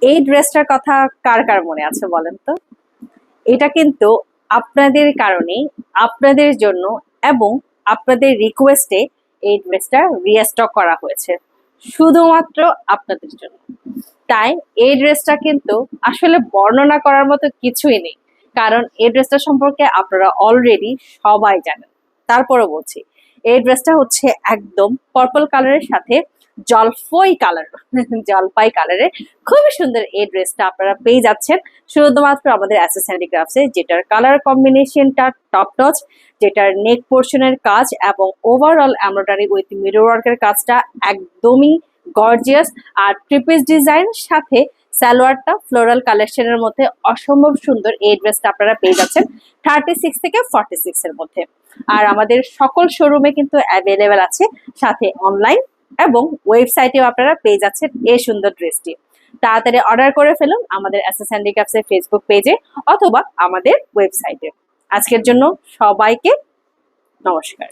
এই ড্রেসটার কথা কার কার মনে আছে বলেন তো? এটা কিন্তু আপনাদের কারণে, আপনাদের জন্য এবং আপনাদের রিকোয়েস্টে এই ড্রেসটা রিস্টক করা হয়েছে শুধুমাত্র আপনাদের জন্য। তাই এই ড্রেসটা কিন্তু আসলে বর্ণনা করার মতো কিছুই নেই, কারণ এই ড্রেসটা সম্পর্কে আপনারা অলরেডি সবাই জানেন। তারপরও বলছি, এই ড্রেসটা হচ্ছে একদম পার্পল কালারের সাথে জলপাই কালারের খুবই সুন্দর। এই ড্রেসটা আপনারা পেয়ে যাচ্ছেন শুধুমাত্র আমাদের এসএস হ্যান্ডিক্রাফটসে, যেটার কালার কম্বিনেশনটা টপ নচ, যেটার নেক পোর্শনের কাজ এবং ওভারঅল এমব্রয়ডারি উইথ মিরর ওয়ার্কের কাজটা একদমই গর্জিয়াস। আর ট্রিপিস ডিজাইন সাথে সালোয়ারটা ফ্লোরাল কালেকশনের মধ্যে অসম্ভব সুন্দর। এই ড্রেসটা আপনারা পেয়ে যাচ্ছেন 36 থেকে 46 এর মধ্যে। আর আমাদের সকল শোরুমে কিন্তু অ্যাভেলেবেল আছে, সাথে অনলাইন এবং ওয়েবসাইটেও আপনারা পেয়ে যাচ্ছেন এই সুন্দর ড্রেসটি। তাড়াতাড়ি অর্ডার করে ফেলুন আমাদের এসএস হ্যান্ডিক্রাফটসের ফেসবুক পেজে অথবা আমাদের ওয়েবসাইটে। আজকের জন্য সবাইকে নমস্কার।